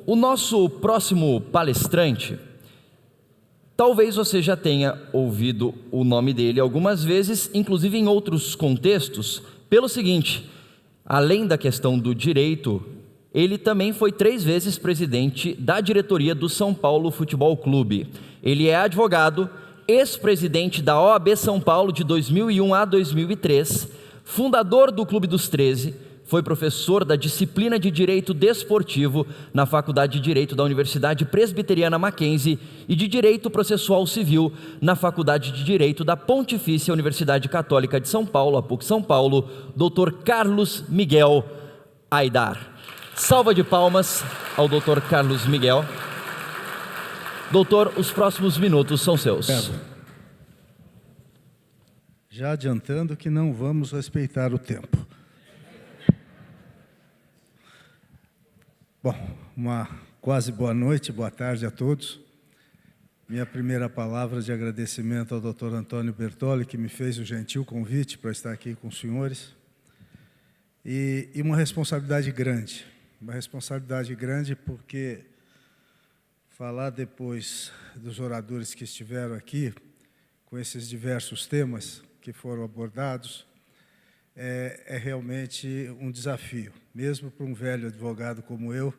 O nosso próximo palestrante, talvez você já tenha ouvido o nome dele algumas vezes, inclusive em outros contextos, pelo seguinte: além da questão do direito, ele também foi 3 vezes presidente da diretoria do São Paulo Futebol Clube. Ele é advogado, ex-presidente da OAB São Paulo de 2001 a 2003, fundador do Clube dos 13, foi professor da disciplina de Direito Desportivo na Faculdade de Direito da Universidade Presbiteriana Mackenzie e de Direito Processual Civil na Faculdade de Direito da Pontifícia Universidade Católica de São Paulo, a PUC São Paulo, Dr. Carlos Miguel Aidar. Salva de palmas ao Dr. Carlos Miguel. Doutor, os próximos minutos são seus. Já adiantando que não vamos respeitar o tempo. Bom, uma quase boa noite, boa tarde a todos. Minha primeira palavra de agradecimento ao Dr. Antônio Bertoli, que me fez o gentil convite para estar aqui com os senhores. E uma responsabilidade grande porque falar depois dos oradores que estiveram aqui, com esses diversos temas que foram abordados, é realmente um desafio, mesmo para um velho advogado como eu,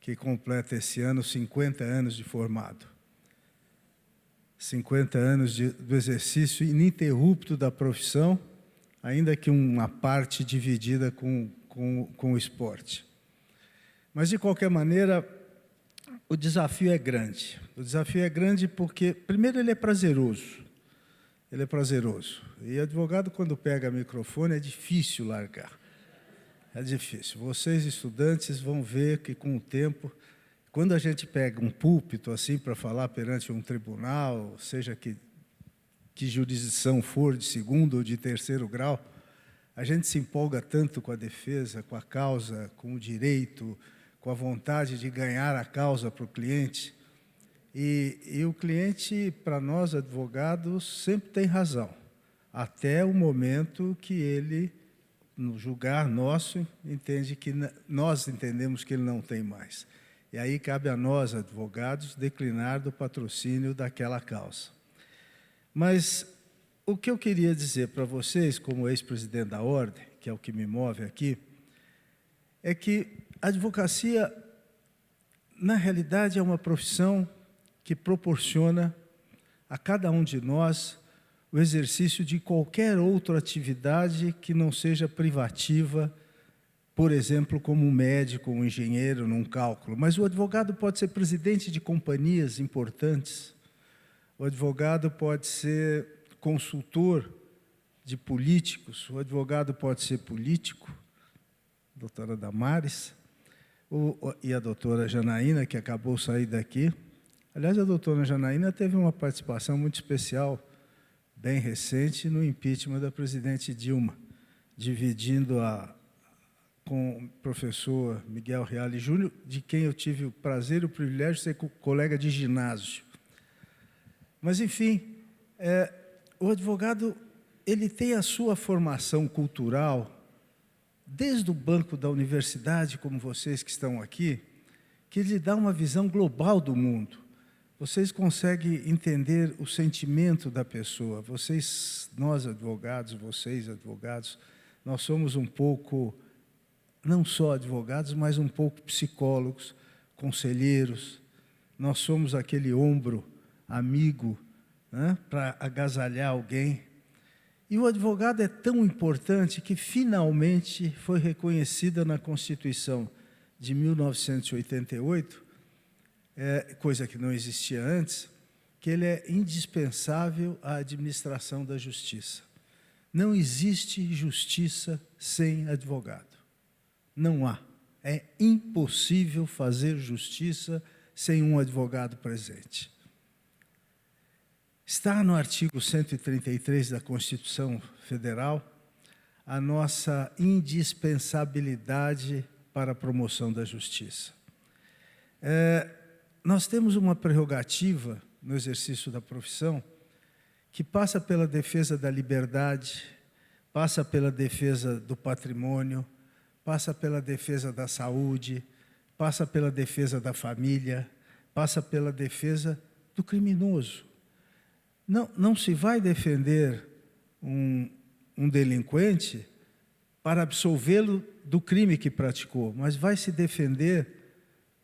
que completa esse ano 50 anos de formado. 50 anos do exercício ininterrupto da profissão, ainda que uma parte dividida com o esporte. Mas, de qualquer maneira, o desafio é grande. O desafio é grande porque, primeiro, ele é prazeroso. Ele é prazeroso. E advogado, quando pega microfone, é difícil largar. É difícil. Vocês, estudantes, vão ver que, com o tempo, quando a gente pega um púlpito assim para falar perante um tribunal, seja que jurisdição for, de segundo ou de terceiro grau, a gente se empolga tanto com a defesa, com a causa, com o direito, com a vontade de ganhar a causa para o cliente. E o cliente, para nós, advogados, sempre tem razão, até o momento que ele, no julgar nosso, entende que nós entendemos que ele não tem mais. E aí cabe a nós, advogados, declinar do patrocínio daquela causa. Mas o que eu queria dizer para vocês, como ex-presidente da Ordem, que é o que me move aqui, é que a advocacia, na realidade, é uma profissão que proporciona a cada um de nós o exercício de qualquer outra atividade que não seja privativa, por exemplo, como um médico, um engenheiro, num cálculo. Mas o advogado pode ser presidente de companhias importantes, o advogado pode ser consultor de políticos, o advogado pode ser político, a doutora Damares, e a doutora Janaína, que acabou de sair daqui. Aliás, a doutora Janaína teve uma participação muito especial, bem recente, no impeachment da presidente Dilma, dividindo com o professor Miguel Reale Júnior, de quem eu tive o prazer e o privilégio de ser colega de ginásio. Mas, enfim, o advogado ele tem a sua formação cultural, desde o banco da universidade, como vocês que estão aqui, que lhe dá uma visão global do mundo. Vocês conseguem entender o sentimento da pessoa. Nós advogados, nós somos um pouco, não só advogados, mas um pouco psicólogos, conselheiros. Nós somos aquele ombro amigo, né, para agasalhar alguém. E o advogado é tão importante que, finalmente, foi reconhecida na Constituição de 1988, coisa que não existia antes, que ele é indispensável à administração da justiça. Não existe justiça sem advogado. Não há. É impossível fazer justiça sem um advogado presente. Está no artigo 133 da Constituição Federal a nossa indispensabilidade para a promoção da justiça. Nós temos uma prerrogativa no exercício da profissão que passa pela defesa da liberdade, passa pela defesa do patrimônio, passa pela defesa da saúde, passa pela defesa da família, passa pela defesa do criminoso. Não se vai defender um delinquente para absolvê-lo do crime que praticou, mas vai se defender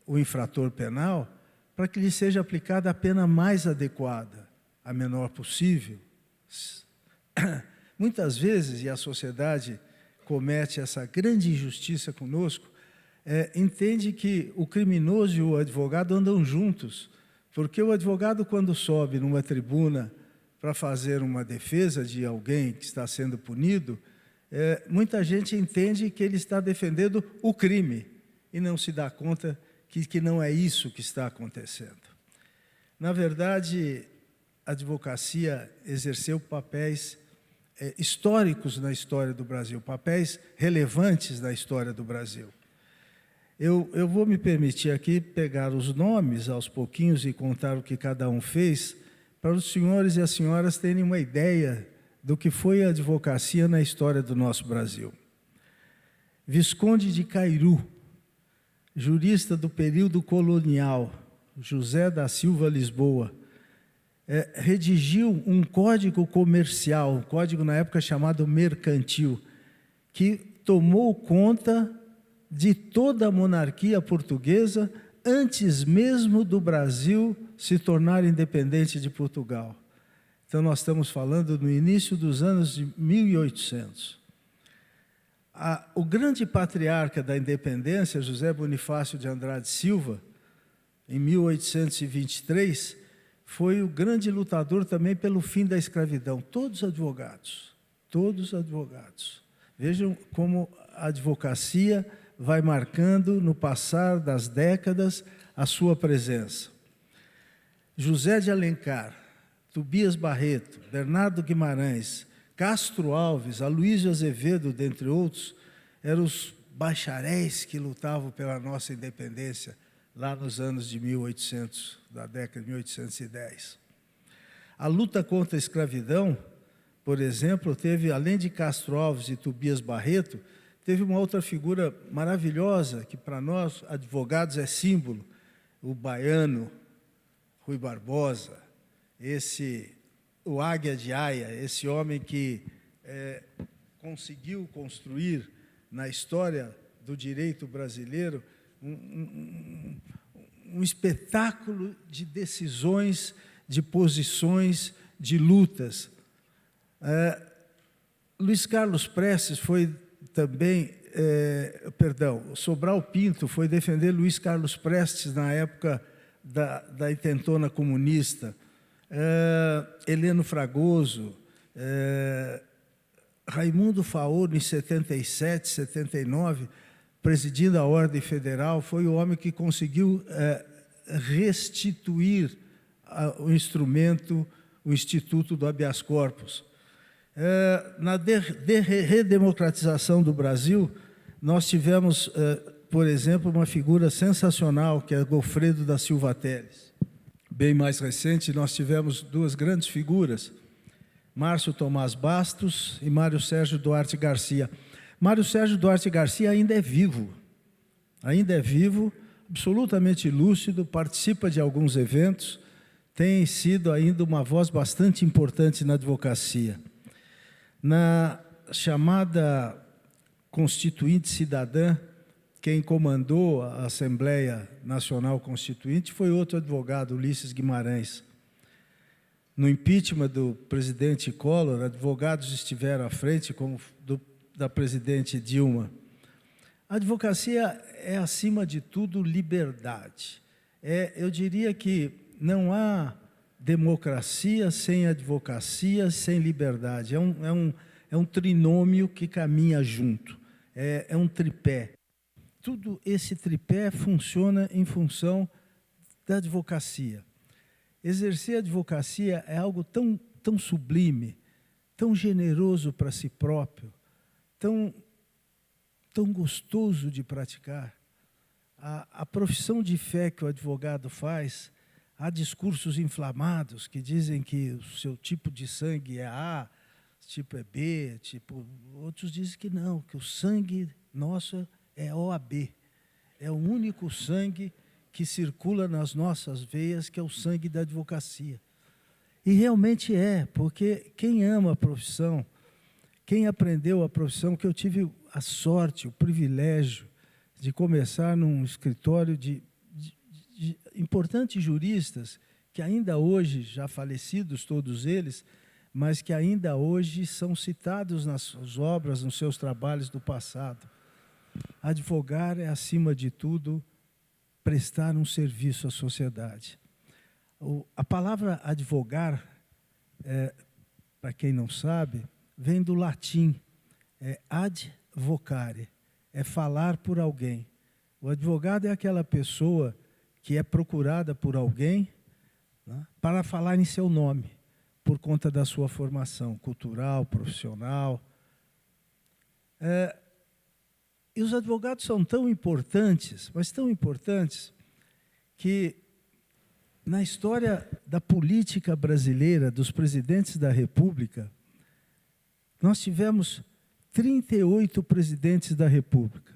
o infrator penal para que lhe seja aplicada a pena mais adequada, a menor possível. Muitas vezes, e a sociedade comete essa grande injustiça conosco, entende que o criminoso e o advogado andam juntos, porque o advogado, quando sobe numa tribuna para fazer uma defesa de alguém que está sendo punido, muita gente entende que ele está defendendo o crime e não se dá conta que não é isso que está acontecendo. Na verdade, a advocacia exerceu papéis históricos na história do Brasil, papéis relevantes na história do Brasil. Eu vou me permitir aqui pegar os nomes aos pouquinhos e contar o que cada um fez, para os senhores e as senhoras terem uma ideia do que foi a advocacia na história do nosso Brasil. Visconde de Cairu, jurista do período colonial, José da Silva Lisboa, redigiu um código comercial, um código na época chamado mercantil, que tomou conta de toda a monarquia portuguesa antes mesmo do Brasil se tornar independente de Portugal. Então, nós estamos falando no início dos anos de 1800. O grande patriarca da independência, José Bonifácio de Andrade Silva, em 1823, foi o grande lutador também pelo fim da escravidão. Todos advogados, todos advogados. Vejam como a advocacia vai marcando, no passar das décadas, a sua presença. José de Alencar, Tobias Barreto, Bernardo Guimarães, Castro Alves, Aloysio Azevedo, dentre outros, eram os bacharéis que lutavam pela nossa independência, lá nos anos de 1800, da década de 1810. A luta contra a escravidão, por exemplo, teve, além de Castro Alves e Tobias Barreto, teve uma outra figura maravilhosa, que para nós, advogados, é símbolo, o baiano Rui Barbosa, o Águia de Aia, esse homem que conseguiu construir na história do direito brasileiro um espetáculo de decisões, de posições, de lutas. Luiz Carlos Prestes foi também, Sobral Pinto foi defender Luiz Carlos Prestes na época da intentona comunista. Heleno Fragoso, Raimundo Faoro, em 77, 79, presidindo a Ordem Federal, foi o homem que conseguiu restituir o instrumento, o Instituto do Habeas Corpus. Na redemocratização do Brasil, nós tivemos, por exemplo, uma figura sensacional, que é Gofredo da Silva Teles. Bem mais recente, nós tivemos duas grandes figuras, Márcio Tomás Bastos e Mário Sérgio Duarte Garcia. Mário Sérgio Duarte Garcia ainda é vivo, absolutamente lúcido, participa de alguns eventos, tem sido ainda uma voz bastante importante na advocacia. Na chamada Constituinte Cidadã, quem comandou a Assembleia Nacional Constituinte foi outro advogado, Ulisses Guimarães. No impeachment do presidente Collor, advogados estiveram à frente, como da presidente Dilma. A advocacia é, acima de tudo, liberdade. Eu diria que não há democracia sem advocacia, sem liberdade. É um trinômio que caminha junto, é um tripé. Tudo esse tripé funciona em função da advocacia. Exercer a advocacia é algo tão sublime, tão generoso para si próprio, tão gostoso de praticar. A profissão de fé que o advogado faz, há discursos inflamados que dizem que o seu tipo de sangue é A, tipo é B, outros dizem que não, que o sangue nosso é OAB. É o único sangue que circula nas nossas veias, que é o sangue da advocacia. E realmente é, porque quem ama a profissão, quem aprendeu a profissão, que eu tive a sorte, o privilégio de começar num escritório de importantes juristas, que ainda hoje, já falecidos todos eles, mas que ainda hoje são citados nas suas obras, nos seus trabalhos do passado. Advogar é, acima de tudo, prestar um serviço à sociedade. A palavra advogar, para quem não sabe, vem do latim, é ad vocare, é falar por alguém. O advogado é aquela pessoa que é procurada por alguém, né, para falar em seu nome, por conta da sua formação cultural, profissional. E os advogados são tão importantes, mas tão importantes, que na história da política brasileira, dos presidentes da República, nós tivemos 38 presidentes da República.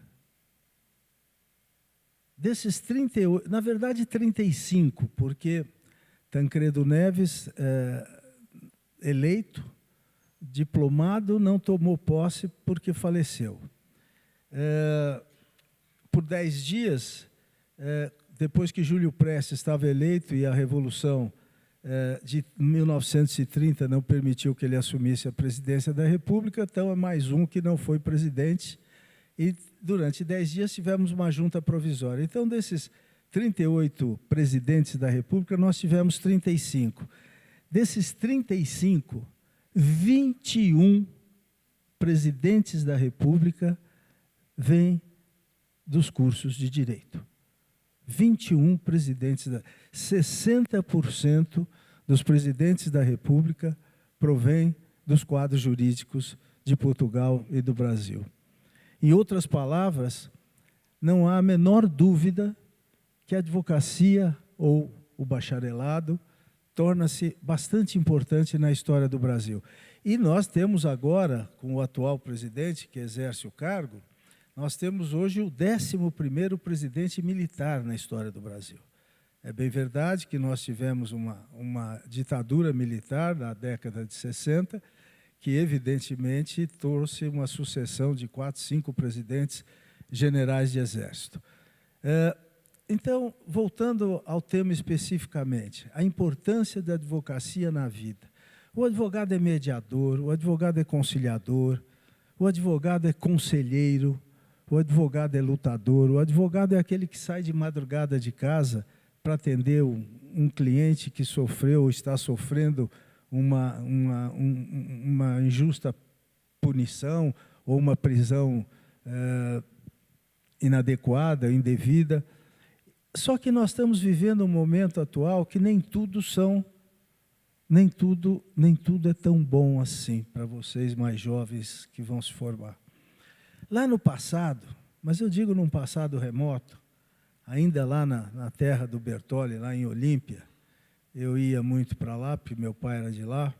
Desses 38, na verdade 35, porque Tancredo Neves, eleito, diplomado, não tomou posse porque faleceu. Por 10 dias, depois que Júlio Prestes estava eleito e a Revolução de 1930 não permitiu que ele assumisse a presidência da República, então é mais um que não foi presidente, e durante 10 dias tivemos uma junta provisória. Então, desses 38 presidentes da República, nós tivemos 35. Desses 35, 21 presidentes da República vêm dos cursos de direito. 21 presidentes, 60% dos presidentes da República provém dos quadros jurídicos de Portugal e do Brasil. Em outras palavras, não há a menor dúvida que a advocacia ou o bacharelado torna-se bastante importante na história do Brasil. E nós temos agora, com o atual presidente que exerce o cargo, nós temos hoje o 11º presidente militar na história do Brasil. É bem verdade que nós tivemos uma ditadura militar na década de 60, que evidentemente trouxe uma sucessão de 4, 5 presidentes generais de exército. Então, voltando ao tema especificamente, a importância da advocacia na vida. O advogado é mediador, o advogado é conciliador, o advogado é conselheiro, o advogado é lutador, o advogado é aquele que sai de madrugada de casa para atender um cliente que sofreu ou está sofrendo uma injusta punição ou uma prisão inadequada, indevida. Só que nós estamos vivendo um momento atual que nem tudo é tão bom assim para vocês mais jovens que vão se formar. Lá no passado, mas eu digo num passado remoto, ainda lá na terra do Bertolli, lá em Olímpia, eu ia muito para lá, porque meu pai era de lá.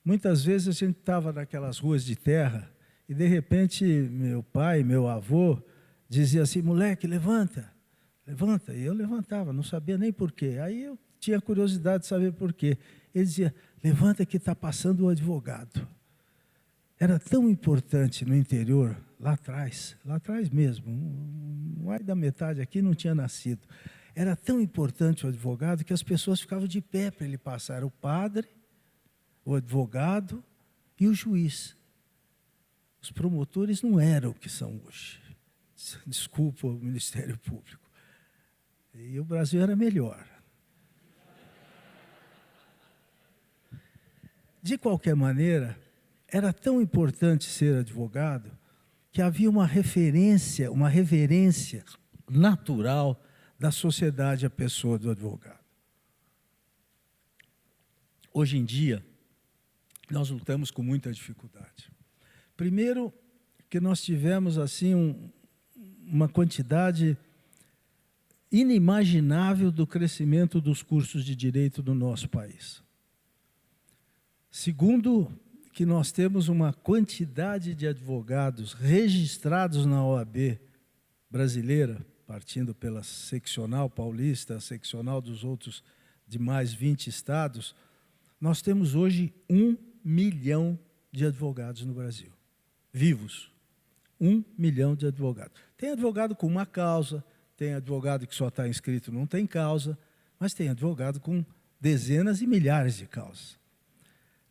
Muitas vezes a gente estava naquelas ruas de terra e, de repente, meu pai, meu avô, dizia assim, moleque, levanta, levanta. E eu levantava, não sabia nem por quê. Aí eu tinha curiosidade de saber por quê. Ele dizia, levanta que está passando o advogado. Era tão importante no interior, lá atrás mesmo, mais da metade aqui não tinha nascido. Era tão importante o advogado que as pessoas ficavam de pé para ele passar. Era o padre, o advogado e o juiz. Os promotores não eram o que são hoje. Desculpa o Ministério Público. E o Brasil era melhor. De qualquer maneira, era tão importante ser advogado que havia uma reverência natural da sociedade à pessoa do advogado. Hoje em dia, nós lutamos com muita dificuldade. Primeiro, que nós tivemos assim uma quantidade inimaginável do crescimento dos cursos de direito no nosso país. Segundo, que nós temos uma quantidade de advogados registrados na OAB brasileira partindo pela seccional paulista, a seccional dos outros demais 20 estados, nós temos hoje 1 milhão de advogados no Brasil, vivos. 1 milhão de advogados. Tem advogado com uma causa, tem advogado que só está inscrito, não tem causa, mas tem advogado com dezenas e milhares de causas.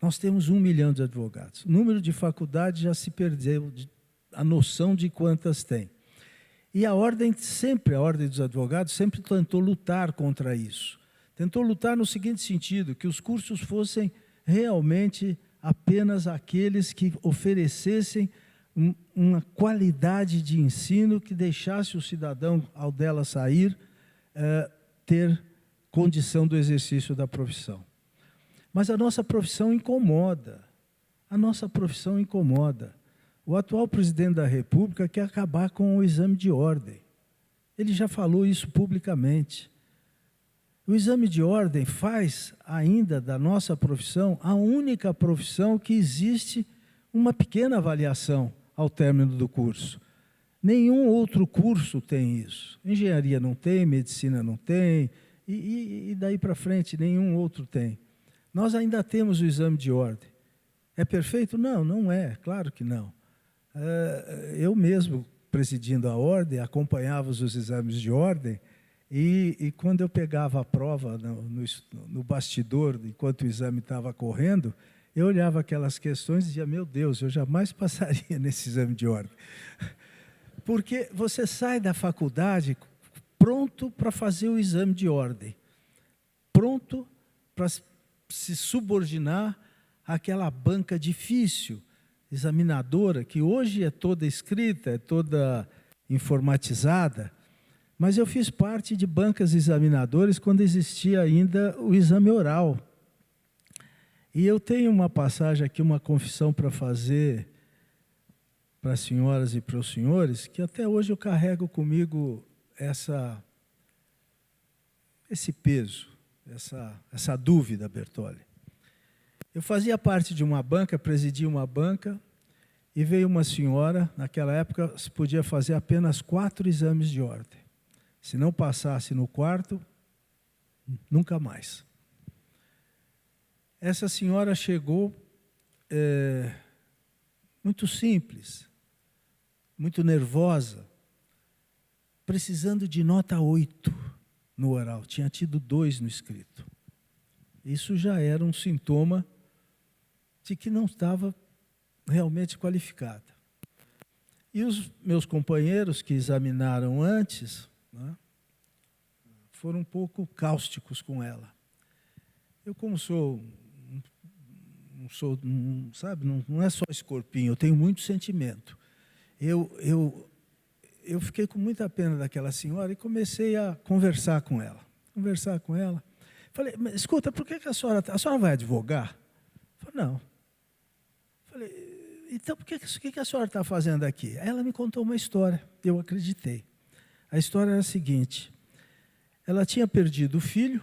Nós temos 1 milhão de advogados. O número de faculdades já se perdeu, a noção de quantas tem. E a ordem dos advogados sempre tentou lutar contra isso. Tentou lutar no seguinte sentido, que os cursos fossem realmente apenas aqueles que oferecessem uma qualidade de ensino que deixasse o cidadão, ao dela sair, ter condição do exercício da profissão. Mas a nossa profissão incomoda. A nossa profissão incomoda. O atual presidente da República quer acabar com o exame de ordem. Ele já falou isso publicamente. O exame de ordem faz ainda da nossa profissão a única profissão que existe uma pequena avaliação ao término do curso. Nenhum outro curso tem isso. Engenharia não tem, medicina não tem, e daí para frente nenhum outro tem. Nós ainda temos o exame de ordem. É perfeito? Não, não é, claro que não. Eu mesmo, presidindo a ordem, acompanhava os exames de ordem, e quando eu pegava a prova no bastidor, enquanto o exame estava correndo, eu olhava aquelas questões e dizia, meu Deus, eu jamais passaria nesse exame de ordem. Porque você sai da faculdade pronto para fazer o exame de ordem, pronto para se subordinar àquela banca difícil, examinadora, que hoje é toda escrita, é toda informatizada, mas eu fiz parte de bancas examinadoras quando existia ainda o exame oral. E eu tenho uma passagem aqui, uma confissão para fazer para as senhoras e para os senhores, que até hoje eu carrego comigo esse peso, essa dúvida, Bertolli. Eu fazia parte de uma banca, presidia uma banca, e veio uma senhora, naquela época se podia fazer apenas 4 exames de ordem. Se não passasse no quarto, nunca mais. Essa senhora chegou muito simples, muito nervosa, precisando de nota 8 no oral. Tinha tido 2 no escrito. Isso já era um sintoma de que não estava realmente qualificada. E os meus companheiros que examinaram antes, né, foram um pouco cáusticos com ela. Eu, como não é só escorpinho, eu tenho muito sentimento. Eu fiquei com muita pena daquela senhora e comecei a conversar com ela. Falei, mas, escuta, por que a senhora vai advogar? Falei, não. Falei, então por que a senhora está fazendo aqui? Aí ela me contou uma história, eu acreditei. A história era a seguinte, ela tinha perdido o filho,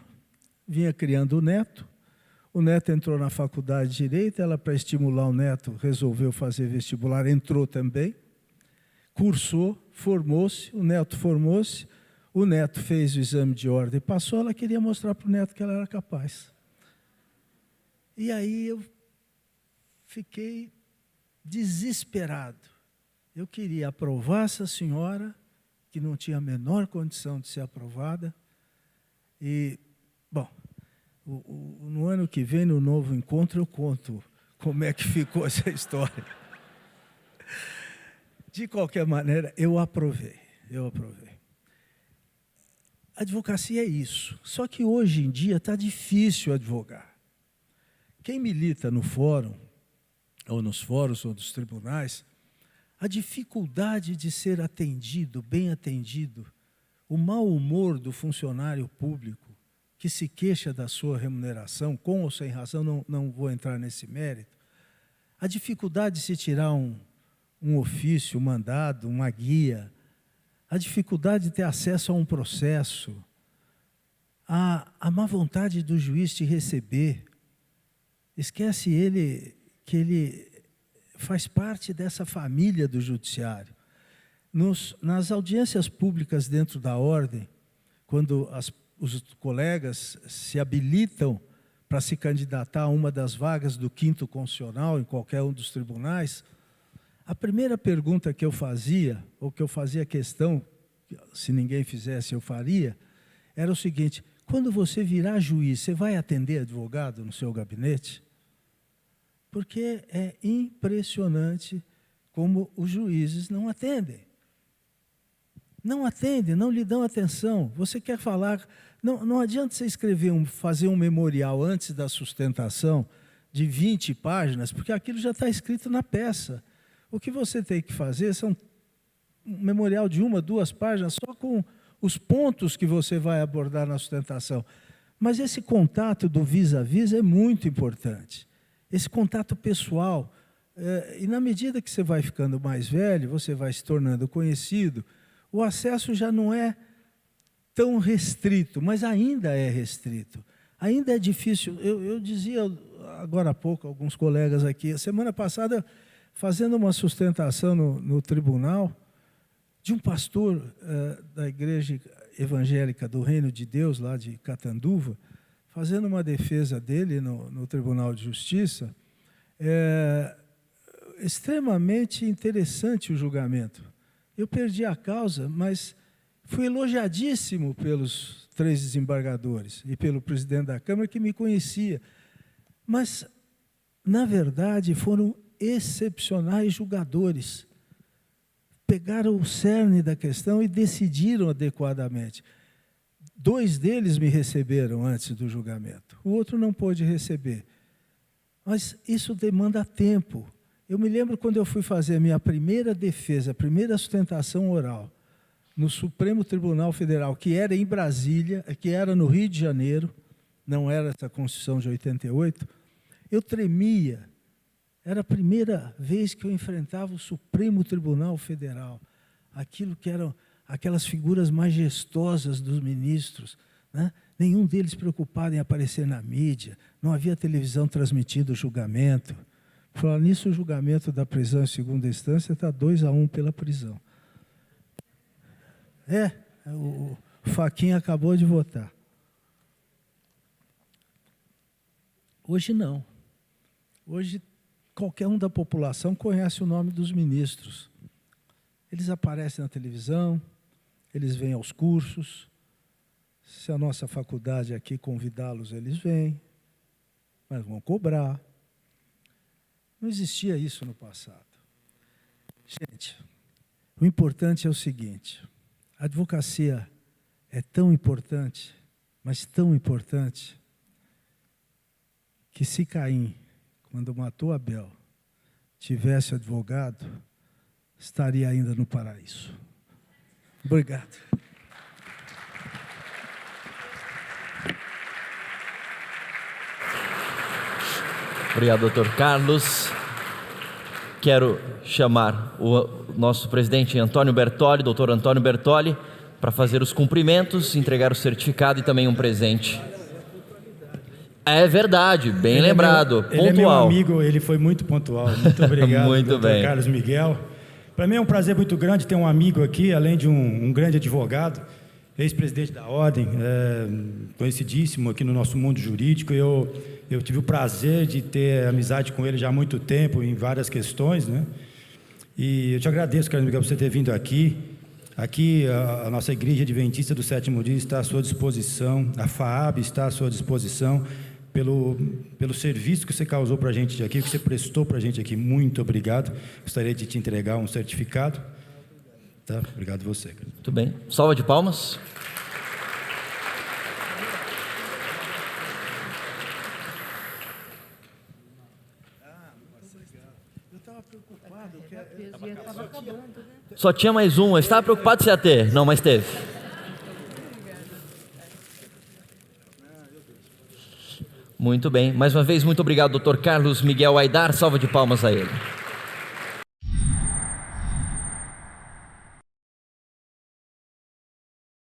vinha criando o neto entrou na faculdade de Direito, ela, para estimular o neto, resolveu fazer vestibular, entrou também, cursou, formou-se, o neto fez o exame de ordem, passou, ela queria mostrar para o neto que ela era capaz. E aí eu fiquei desesperado. Eu queria aprovar essa senhora, que não tinha a menor condição de ser aprovada, e, bom, no ano que vem, no novo encontro, eu conto como é que ficou essa história. De qualquer maneira, eu aprovei. A advocacia é isso. Só que hoje em dia está difícil advogar. Quem milita no fórum, ou nos fóruns, ou nos tribunais, a dificuldade de ser atendido, bem atendido, o mau humor do funcionário público, que se queixa da sua remuneração, com ou sem razão, não vou entrar nesse mérito, a dificuldade de se tirar um ofício, um mandado, uma guia, a dificuldade de ter acesso a um processo, a má vontade do juiz te receber. Esquece que ele faz parte dessa família do judiciário. Nas audiências públicas dentro da ordem, quando os colegas se habilitam para se candidatar a uma das vagas do 5º constitucional em qualquer um dos tribunais, a primeira pergunta que eu fazia, ou que eu fazia questão, se ninguém fizesse eu faria, era o seguinte: quando você virar juiz, você vai atender advogado no seu gabinete? Porque é impressionante como os juízes não atendem. Não atendem, não lhe dão atenção. Você quer falar... Não adianta você fazer um memorial antes da sustentação de 20 páginas, porque aquilo já está escrito na peça. O que você tem que fazer são um memorial de 1, 2 páginas, só com os pontos que você vai abordar na sustentação. Mas esse contato do vis-a-vis é muito importante. Esse contato pessoal. E na medida que você vai ficando mais velho, você vai se tornando conhecido, o acesso já não é tão restrito, mas ainda é restrito. Ainda é difícil. Eu dizia agora há pouco a alguns colegas aqui, semana passada, fazendo uma sustentação no tribunal, de um pastor da Igreja Evangélica do Reino de Deus, lá de Catanduva, fazendo uma defesa dele no Tribunal de Justiça. Extremamente interessante o julgamento. Eu perdi a causa, mas fui elogiadíssimo pelos 3 desembargadores e pelo presidente da Câmara, que me conhecia. Mas, na verdade, foram excepcionais julgadores. Pegaram o cerne da questão e decidiram adequadamente. 2 deles me receberam antes do julgamento. O outro não pôde receber. Mas isso demanda tempo. Eu me lembro quando eu fui fazer a minha primeira defesa, a primeira sustentação oral, no Supremo Tribunal Federal, que era em Brasília, que era no Rio de Janeiro, não era essa Constituição de 88, eu tremia. Era a primeira vez que eu enfrentava o Supremo Tribunal Federal, aquilo que eram aquelas figuras majestosas dos ministros, né? Nenhum deles preocupado em aparecer na mídia, não havia televisão transmitindo o julgamento. Falar nisso, o julgamento da prisão em segunda instância está 2-1 pela prisão. O Fachin acabou de votar. Hoje não. Hoje qualquer um da população conhece o nome dos ministros. Eles aparecem na televisão, eles vêm aos cursos. Se a nossa faculdade aqui convidá-los, eles vêm, mas vão cobrar. Não existia isso no passado. Gente, o importante é o seguinte: a advocacia é tão importante, mas tão importante, que se Caim, quando matou Abel, tivesse advogado, estaria ainda no paraíso. Obrigado. Obrigado, doutor Carlos. Quero chamar o nosso presidente Antônio Bertoli, doutor Antônio Bertoli, para fazer os cumprimentos, entregar o certificado e também um presente. É verdade, bem lembrado, pontual. Ele é meu amigo, ele foi muito pontual. Muito obrigado, muito doutor bem. Carlos Miguel. Para mim é um prazer muito grande ter um amigo aqui, além de um grande advogado, ex-presidente da Ordem, conhecidíssimo aqui no nosso mundo jurídico. Eu tive o prazer de ter amizade com ele já há muito tempo, em várias questões, né? E eu te agradeço, Carlos Miguel, por você ter vindo aqui. Aqui, a nossa Igreja Adventista do Sétimo Dia está à sua disposição, a FAAB está à sua disposição, pelo serviço que você causou para a gente aqui, que você prestou para a gente aqui. Muito obrigado. Gostaria de te entregar um certificado. Tá? Obrigado a você. Muito bem. Salva de palmas. Só tinha mais um. Eu estava preocupado se ia ter. Não, mas teve. Muito bem. Mais uma vez, muito obrigado, doutor Carlos Miguel Aidar. Salva de palmas a ele.